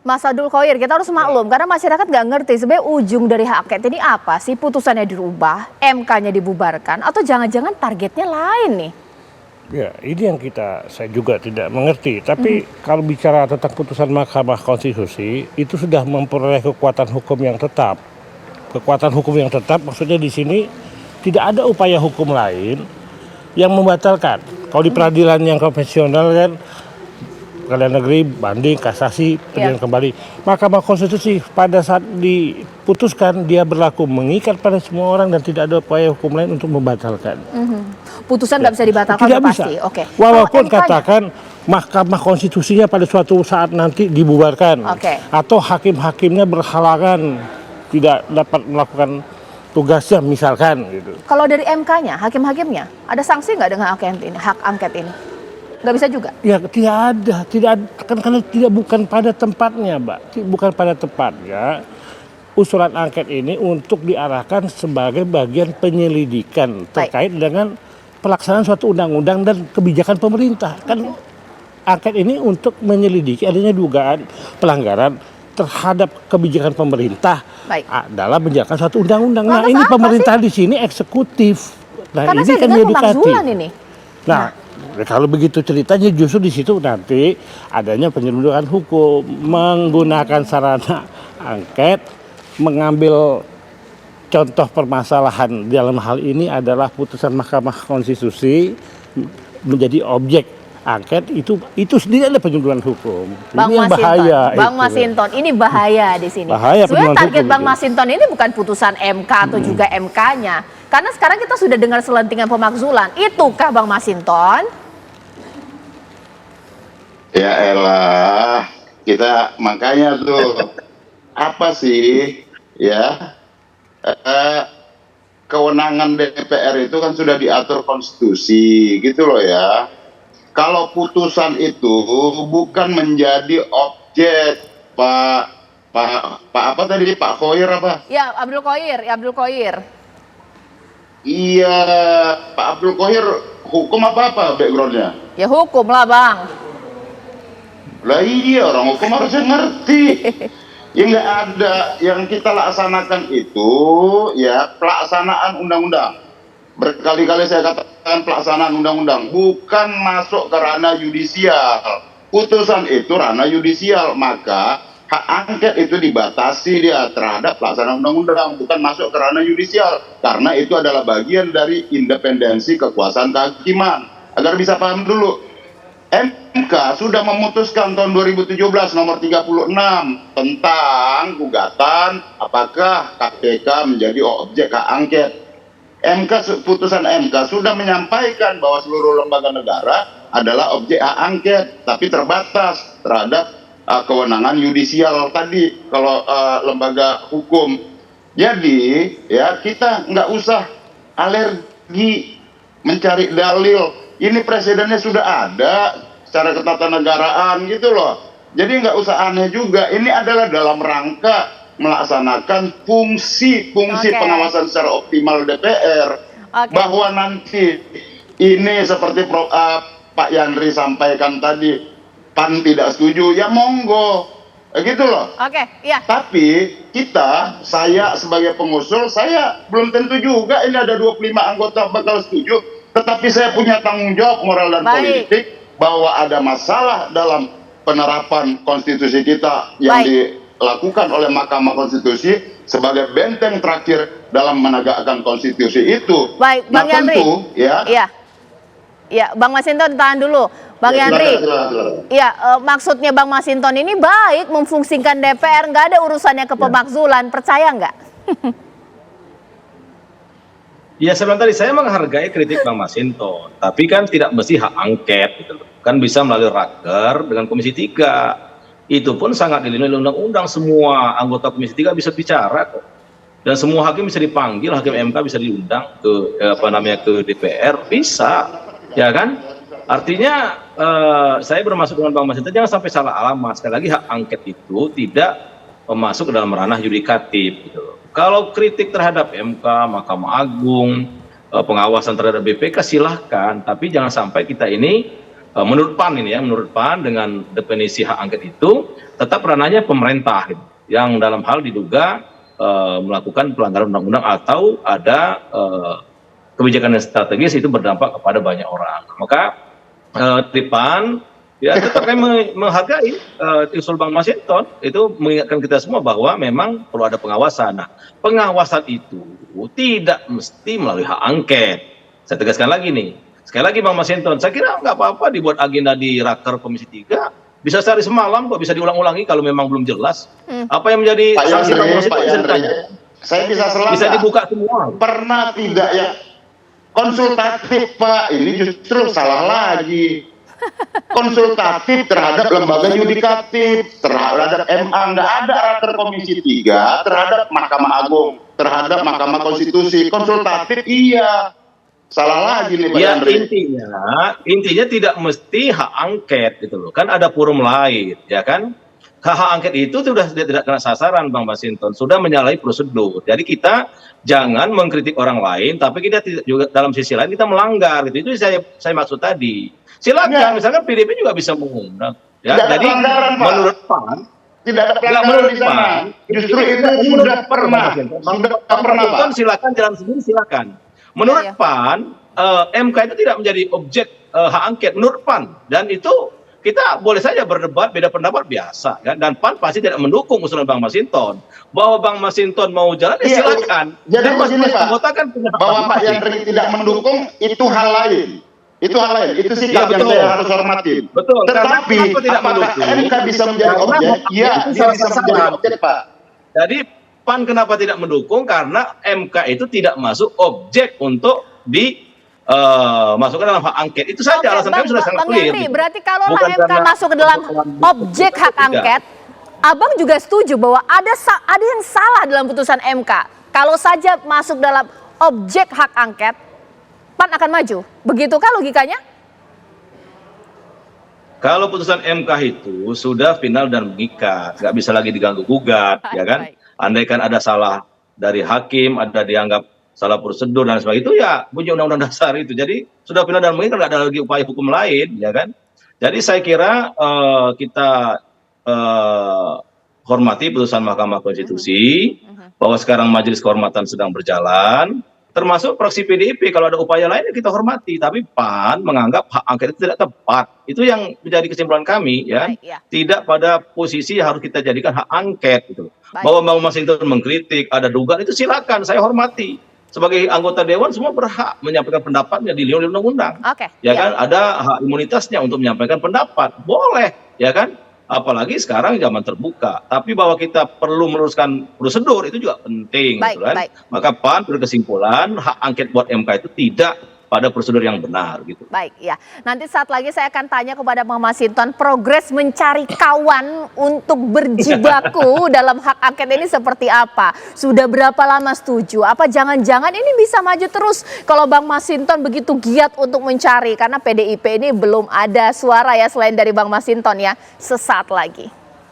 Mas Abdul Qoir, kita harus maklum karena masyarakat nggak ngerti sebenarnya ujung dari hak angket ini apa sih? Putusannya dirubah, MK-nya dibubarkan, atau jangan-jangan targetnya lain nih? Ya, ini yang saya juga tidak mengerti. Tapi kalau bicara tentang putusan Mahkamah Konstitusi, itu sudah memperoleh kekuatan hukum yang tetap. Kekuatan hukum yang tetap maksudnya di sini tidak ada upaya hukum lain yang membatalkan. Kalau di peradilan yang konvensional kan pengadilan negeri, banding, kasasi, pengadilan kembali. Mahkamah Konstitusi pada saat diputuskan dia berlaku mengikat pada semua orang dan tidak ada upaya hukum lain untuk membatalkan. Putusan nggak bisa dibatalkan Tidak pasti. bisa. Oke. Walaupun katakan Mahkamah Konstitusinya pada suatu saat nanti dibubarkan, atau hakim-hakimnya berhalangan tidak dapat melakukan tugasnya misalkan gitu. Kalau dari MK-nya, hakim-hakimnya ada sanksi nggak dengan hak angket ini? Nggak bisa juga? Ya tidak ada, karena bukan pada tempatnya, Mbak. Bukan pada tempatnya. Usulan angket ini untuk diarahkan sebagai bagian penyelidikan terkait dengan pelaksanaan suatu undang-undang dan kebijakan pemerintah. Kan angket ini untuk menyelidiki adanya dugaan pelanggaran terhadap kebijakan pemerintah dalam menjalankan suatu undang-undang. Nah, ini pemerintah di sini eksekutif. Nah, karena ini saya kan dengar yudikatif. pemakzulan ini. Nah, kalau begitu ceritanya justru di situ nanti adanya penyelundupan hukum, menggunakan sarana angket, mengambil contoh permasalahan dalam hal ini adalah putusan Mahkamah Konstitusi menjadi objek angket, itu sendiri adalah penyelundupan hukum. Bang ini yang bahaya. Bang Masinton, ini bahaya di sini. Bahaya. Sebenarnya target Bang Masinton ini bukan putusan MK atau juga MK-nya. Karena sekarang kita sudah dengar selentingan pemakzulan. Itukah Bang Masinton? Ya elah, kita makanya tuh apa sih ya kewenangan DPR itu kan sudah diatur konstitusi gitu loh ya. Kalau putusan itu bukan menjadi objek Pak apa tadi Pak Qoir apa? Ya Abdul Qoir. Iya Pak Abdul Qoir, hukum apa backgroundnya? Ya hukum lah Bang. Lah iya, orang hukum harusnya ngerti. Ya nggak ada, yang kita laksanakan itu ya pelaksanaan undang-undang. Berkali-kali saya katakan pelaksanaan undang-undang, bukan masuk ke ranah yudisial. Putusan itu ranah yudisial, maka hak angket itu dibatasi dia terhadap pelaksanaan undang-undang, bukan masuk ke ranah yudisial. Karena itu adalah bagian dari independensi kekuasaan kehakiman. Agar bisa paham dulu, MK sudah memutuskan tahun 2017 nomor 36 tentang gugatan apakah KPK menjadi objek hak angket. Putusan MK sudah menyampaikan bahwa seluruh lembaga negara adalah objek hak angket, tapi terbatas terhadap kewenangan yudisial tadi kalau lembaga hukum. Jadi ya kita nggak usah alergi mencari dalil. Ini presidennya sudah ada secara ketatanegaraan gitu loh. Jadi nggak usah aneh juga. Ini adalah dalam rangka melaksanakan fungsi pengawasan secara optimal DPR. Bahwa nanti ini seperti Pak Yandri sampaikan tadi, PAN tidak setuju, ya monggo. Gitu loh. Tapi saya sebagai pengusul, saya belum tentu juga ini ada 25 anggota bakal setuju. Tetapi saya punya tanggung jawab moral dan politik bahwa ada masalah dalam penerapan konstitusi kita yang dilakukan oleh Mahkamah Konstitusi sebagai benteng terakhir dalam menegakkan konstitusi itu. Baik, Bang Yandri. Iya, Bang Masinton tahan dulu. Bang Yandri. Iya, maksudnya Bang Masinton ini baik memfungsikan DPR, nggak ada urusannya ke pemakzulan, percaya nggak? Ya sebenarnya tadi saya menghargai kritik Bang Masinton, tapi kan tidak mesti hak angket gitu loh. Kan bisa melalui raker dengan Komisi 3. Itu pun sangat dilindungi undang-undang, semua anggota Komisi 3 bisa bicara kok. Dan semua hakim bisa dipanggil, hakim MK bisa diundang ke ke DPR, bisa. Ya kan? Artinya saya bermaksud dengan Bang Masinton jangan sampai salah alamat. Sekali lagi hak angket itu tidak masuk ke dalam ranah yudikatif gitu loh. Kalau kritik terhadap MK, Mahkamah Agung, pengawasan terhadap BPK silahkan, tapi jangan sampai kita ini menurut PAN ini ya, menurut PAN dengan definisi hak angket itu tetap ranahnya pemerintah gitu, yang dalam hal diduga melakukan pelanggaran undang-undang atau ada kebijakan yang strategis itu berdampak kepada banyak orang. Maka di PAN ya tetap kami menghargai usul Bang Masinton itu mengingatkan kita semua bahwa memang perlu ada pengawasan. Nah, pengawasan itu tidak mesti melalui hak angket. Saya tegaskan lagi nih, sekali lagi Bang Masinton, saya kira nggak apa-apa dibuat agenda di Raker Komisi 3. Bisa sehari semalam kok, bisa diulang-ulangi kalau memang belum jelas. Apa yang menjadi sanksi Bang Masinton bisa ditanya. Saya bisa selangkah. Bisa dibuka semua. Pernah tidak ya konsultatif Pak, ini justru salah lagi. Konsultatif terhadap lembaga yudikatif, terhadap MA, nggak ada Raker Komisi 3, terhadap Mahkamah Agung, terhadap Mahkamah Konstitusi. Konsultatif iya. Salah lagi nih Pak Ya Yandri. intinya tidak mesti hak angket gitu loh. Kan ada forum lain, ya kan? Hak angket itu sudah tidak kena sasaran Bang Masinton, sudah menyalahi prosedur. Jadi kita jangan mengkritik orang lain, tapi kita tidak juga dalam sisi lain kita melanggar gitu. Itu saya maksud tadi. Silakan, misalkan PDIP juga bisa mengundang. Ya, Tidak ada jadi pelanggaran, Pak. menurut PAN Tidak ada pelanggaran di sana. Justru itu sudah pernah. Sudah pernah Pak. Silakan jalan sendiri, silakan. Menurut Ya, ya. PAN, MK itu tidak menjadi objek hak angket menurut PAN, dan itu kita boleh saja berdebat, beda pendapat biasa, kan? Dan PAN pasti tidak mendukung usulan Bang Masinton. Bahwa Bang Masinton mau jalan, ya Iya, silakan. jadi Dan begini, Pak. anggota kan punya hak Bahwa Pak masing-masing. Yandri tidak mendukung itu hal lain. Itu hal lain. Itu sikap Ya, yang betul. saya harus hormatin. Betul. Tetapi Kenapa tidak apakah mendukung? MK bisa menjadi Karena objek? hak Iya, itu dia bisa salah menjadi sasaran. objek Pak. Jadi PAN kenapa tidak mendukung? Karena MK itu tidak masuk objek untuk masukkan dalam hak angket. Itu saja alasan kami sudah sangat Bang clear. Yandri, gitu. berarti kalau Bukan MK karena masuk ke dalam objek hak angket, Abang juga setuju bahwa ada yang salah dalam putusan MK. Kalau saja masuk dalam objek hak angket, PAN akan maju. Begitukah logikanya? Kalau putusan MK itu sudah final dan mengikat, nggak bisa lagi diganggu gugat, ya kan? Baik. Andaikan ada salah dari hakim, ada dianggap salah prosedur dan sebagainya, itu ya bunyi undang-undang dasar itu. Jadi sudah final dan mengikat, nggak ada lagi upaya hukum lain, ya kan? Jadi saya kira kita hormati putusan Mahkamah Konstitusi, bahwa sekarang Majelis Kehormatan sedang berjalan. Termasuk fraksi PDIP, kalau ada upaya lain ya kita hormati, tapi PAN menganggap hak angket itu tidak tepat. Itu yang menjadi kesimpulan kami, ya. Baik, ya. Tidak pada posisi harus kita jadikan hak angket gitu. Baik. Bahwa Bang Masinton mengkritik, ada dugaan, itu silakan, saya hormati. Sebagai anggota dewan semua berhak menyampaikan pendapatnya dilindungi oleh undang-undang. Oke. Ya kan, ada hak imunitasnya untuk menyampaikan pendapat, boleh, ya kan? Apalagi sekarang zaman terbuka. Tapi bahwa kita perlu meluruskan prosedur itu juga penting, Baik, gitu kan? baik. Maka PAN berkesimpulan hak angket buat MK itu tidak pada prosedur yang benar, gitu. Baik, ya. Nanti saat lagi saya akan tanya kepada Bang Masinton, progres mencari kawan untuk berjibaku dalam hak angket ini seperti apa? Sudah berapa lama setuju? Apa jangan-jangan ini bisa maju terus kalau Bang Masinton begitu giat untuk mencari? Karena PDIP ini belum ada suara ya selain dari Bang Masinton ya, sesaat lagi.